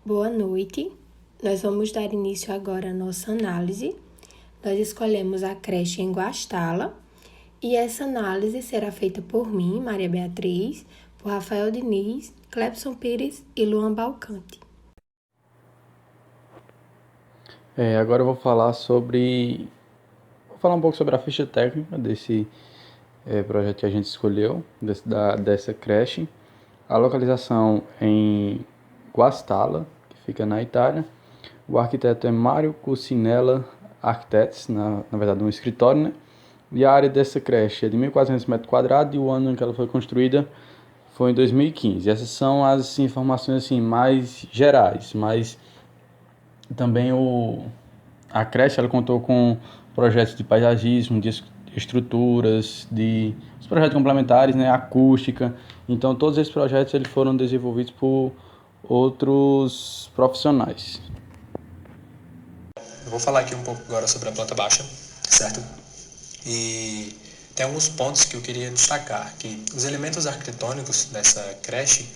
Boa noite. Nós vamos dar início agora à nossa análise. Nós escolhemos a creche em Guastala e essa análise será feita por mim, Maria Beatriz, por Rafael Diniz, Clepson Pires e Luan Balcante. Agora eu vou falar um pouco sobre a ficha técnica desse projeto que a gente escolheu, dessa creche. A localização em Guastalla, que fica na Itália. O arquiteto é Mario Cucinella Architects, na verdade um escritório, né? E a área dessa creche é de 1.400 metros quadrados e o ano em que ela foi construída foi em 2015. Essas são as informações assim, mais gerais, mas também a creche ela contou com projetos de paisagismo, de estruturas, de os projetos complementares, né, acústica. Então todos esses projetos eles foram desenvolvidos por outros profissionais. Eu vou falar aqui um pouco agora sobre a planta baixa, certo? E tem alguns pontos que eu queria destacar, que os elementos arquitetônicos dessa creche,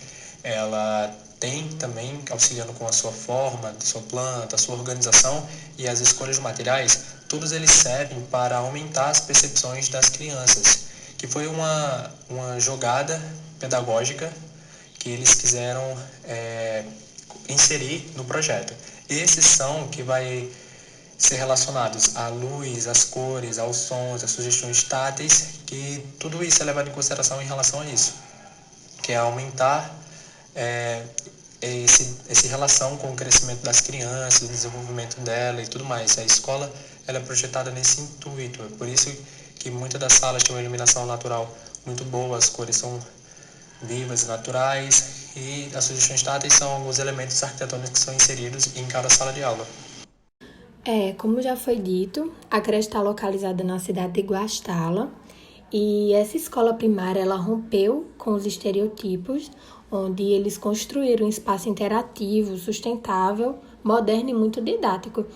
ela tem também, auxiliando com a sua forma, a sua planta, a sua organização e as escolhas de materiais, todos eles servem para aumentar as percepções das crianças, que foi uma jogada pedagógica que eles quiseram inserir no projeto. Esses são que vai ser relacionados à luz, às cores, aos sons, às sugestões táteis, que tudo isso é levado em consideração em relação a isso, que é aumentar essa relação com o crescimento das crianças, o desenvolvimento dela e tudo mais. A escola ela é projetada nesse intuito, é por isso que muitas das salas têm uma iluminação natural muito boa, as cores são vivas e naturais, e as sugestões táteis são alguns elementos arquitetônicos que são inseridos em cada sala de aula. Como já foi dito, a creche está localizada na cidade de Guastalla e essa escola primária ela rompeu com os estereotipos, onde eles construíram um espaço interativo, sustentável, moderno e muito didático.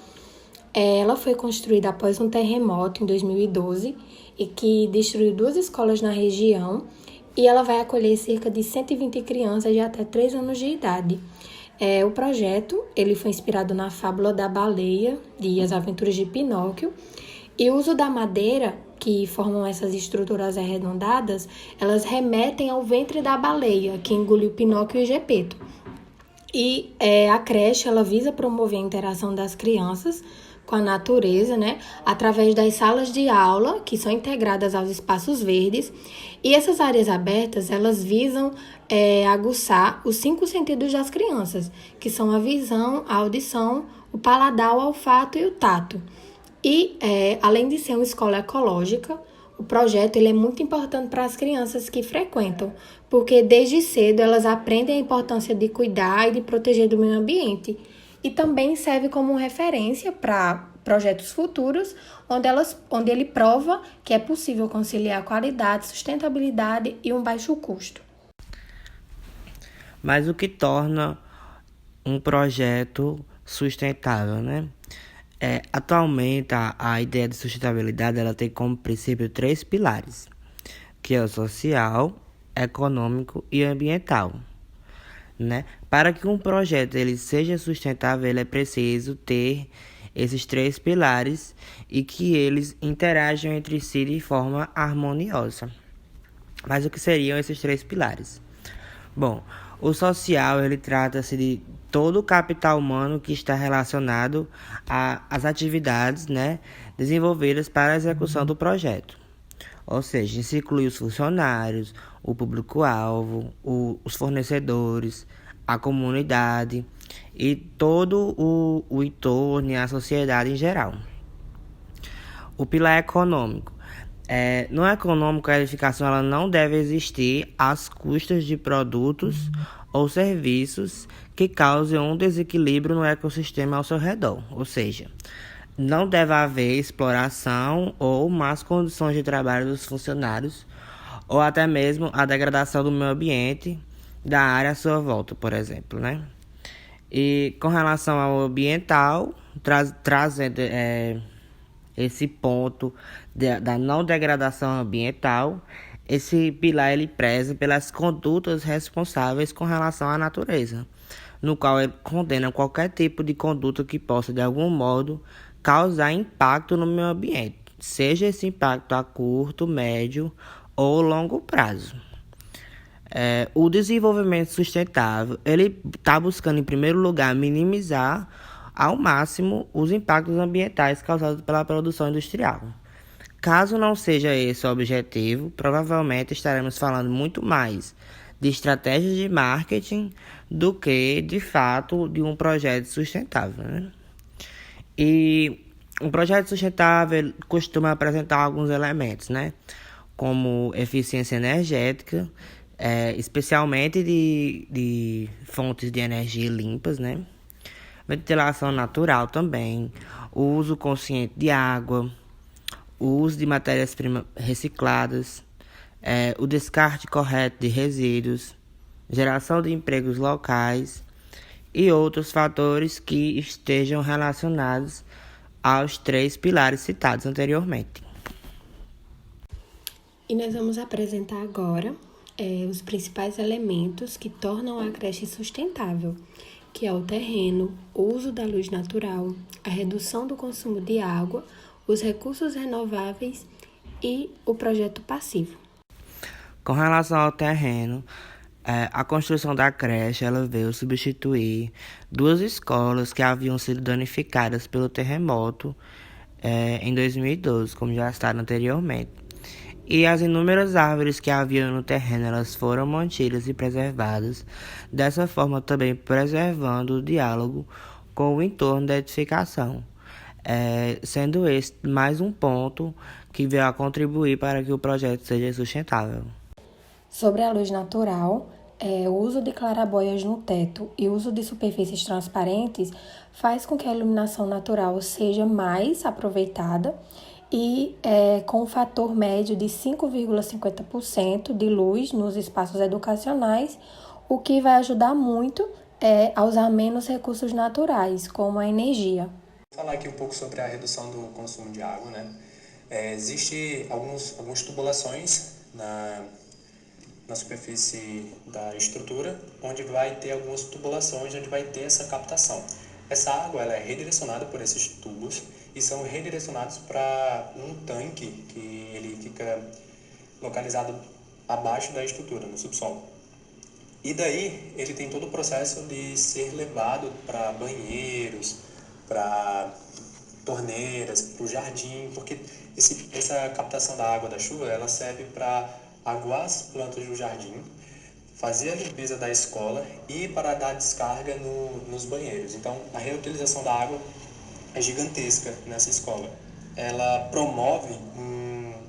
Ela foi construída após um terremoto em 2012 e que destruiu 2 escolas na região e ela vai acolher cerca de 120 crianças de até 3 anos de idade. O projeto ele foi inspirado na fábula da baleia de As Aventuras de Pinóquio e o uso da madeira, que formam essas estruturas arredondadas, elas remetem ao ventre da baleia, que engoliu Pinóquio e Gepeto. E a creche ela visa promover a interação das crianças com a natureza, né, através das salas de aula, que são integradas aos espaços verdes, e essas áreas abertas, elas visam aguçar os 5 sentidos das crianças, que são a visão, a audição, o paladar, o olfato e o tato. E, além de ser uma escola ecológica, o projeto ele é muito importante para as crianças que frequentam, porque desde cedo elas aprendem a importância de cuidar e de proteger do meio ambiente. E também serve como referência para projetos futuros, onde ele prova que é possível conciliar qualidade, sustentabilidade e um baixo custo. Mas o que torna um projeto sustentável, né? Atualmente, a ideia de sustentabilidade ela tem como princípio 3 pilares, que é o social, econômico e ambiental. Né? Para que um projeto ele seja sustentável, ele é preciso ter esses 3 pilares e que eles interajam entre si de forma harmoniosa. Mas o que seriam esses 3 pilares? Bom, o social ele trata-se de todo o capital humano que está relacionado às atividades, né, desenvolvidas para a execução do projeto. Ou seja, isso inclui os funcionários, o público-alvo, os fornecedores, a comunidade e todo o entorno e a sociedade em geral. O pilar econômico. No econômico, a edificação ela não deve existir às custas de produtos ou serviços que causem um desequilíbrio no ecossistema ao seu redor. Ou seja, não deve haver exploração ou más condições de trabalho dos funcionários, ou até mesmo a degradação do meio ambiente da área à sua volta, por exemplo, né? E com relação ao ambiental, trazendo esse ponto da não degradação ambiental, esse pilar ele preza pelas condutas responsáveis com relação à natureza, no qual ele condena qualquer tipo de conduta que possa, de algum modo, causar impacto no meio ambiente, seja esse impacto a curto, médio ou longo prazo. O desenvolvimento sustentável, ele está buscando, em primeiro lugar, minimizar ao máximo os impactos ambientais causados pela produção industrial. Caso não seja esse o objetivo, provavelmente estaremos falando muito mais de estratégias de marketing do que, de fato, de um projeto sustentável, né? E um projeto sustentável costuma apresentar alguns elementos, né? Como eficiência energética, especialmente de fontes de energia limpas, né? Ventilação natural também, o uso consciente de água, o uso de matérias-primas recicladas, o descarte correto de resíduos, geração de empregos locais e outros fatores que estejam relacionados aos 3 pilares citados anteriormente. E nós vamos apresentar agora os principais elementos que tornam a creche sustentável, que é o terreno, o uso da luz natural, a redução do consumo de água, os recursos renováveis e o projeto passivo. Com relação ao terreno, a construção da creche ela veio substituir 2 escolas que haviam sido danificadas pelo terremoto em 2012, como já citado anteriormente. E as inúmeras árvores que haviam no terreno elas foram mantidas e preservadas, dessa forma também preservando o diálogo com o entorno da edificação, sendo esse mais um ponto que veio a contribuir para que o projeto seja sustentável. Sobre a luz natural, o uso de claraboias no teto e o uso de superfícies transparentes faz com que a iluminação natural seja mais aproveitada e com um fator médio de 5,50% de luz nos espaços educacionais, o que vai ajudar muito a usar menos recursos naturais, como a energia. Vou falar aqui um pouco sobre a redução do consumo de água, né? Existe algumas tubulações na superfície da estrutura, onde vai ter algumas tubulações, onde vai ter essa captação. Essa água ela é redirecionada por esses tubos e são redirecionados para um tanque que ele fica localizado abaixo da estrutura, no subsolo. E daí ele tem todo o processo de ser levado para banheiros, para torneiras, para o jardim, porque essa captação da água da chuva ela serve para aguar as plantas do jardim, fazer a limpeza da escola e para dar descarga nos banheiros. Então, a reutilização da água é gigantesca nessa escola. Ela promove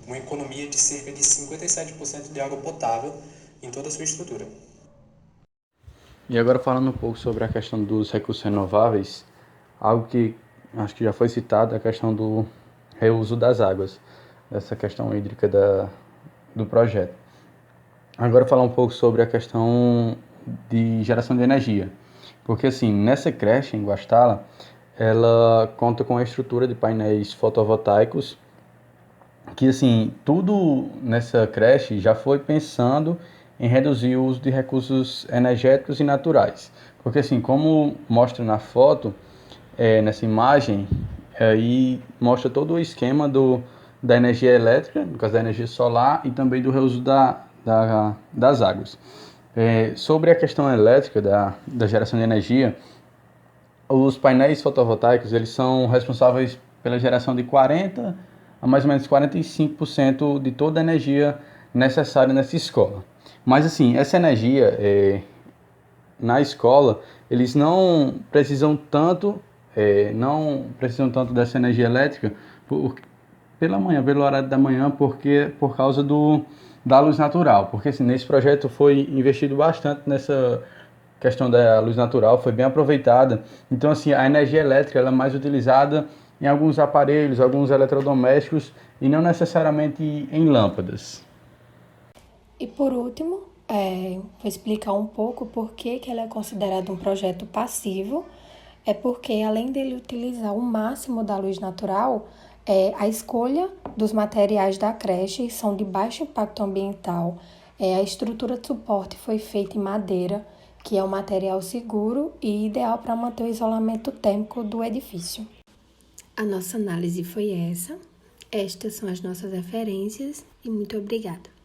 uma economia de cerca de 57% de água potável em toda a sua estrutura. E agora falando um pouco sobre a questão dos recursos renováveis, algo que acho que já foi citado é a questão do reuso das águas, essa questão hídrica do projeto. Agora falar um pouco sobre a questão de geração de energia, porque assim, nessa creche em Guastala, ela conta com a estrutura de painéis fotovoltaicos, que assim, tudo nessa creche já foi pensando em reduzir o uso de recursos energéticos e naturais, porque assim, como mostra na foto, nessa imagem, aí mostra todo o esquema da energia elétrica, no caso da energia solar, e também do reuso das águas. Sobre a questão elétrica da geração de energia, os painéis fotovoltaicos eles são responsáveis pela geração de 40% a mais ou menos 45% de toda a energia necessária nessa escola. Mas assim, essa energia na escola, eles não precisam tanto dessa energia elétrica pelo horário da manhã, por causa da luz natural, porque assim, nesse projeto foi investido bastante nessa questão da luz natural, foi bem aproveitada. Então assim, a energia elétrica ela é mais utilizada em alguns aparelhos, alguns eletrodomésticos e não necessariamente em lâmpadas. E por último, vou explicar um pouco por que ela é considerada um projeto passivo. É porque, além dele utilizar o máximo da luz natural, a escolha dos materiais da creche são de baixo impacto ambiental, a estrutura de suporte foi feita em madeira, que é um material seguro e ideal para manter o isolamento térmico do edifício. A nossa análise foi essa. Estas são as nossas referências e muito obrigada.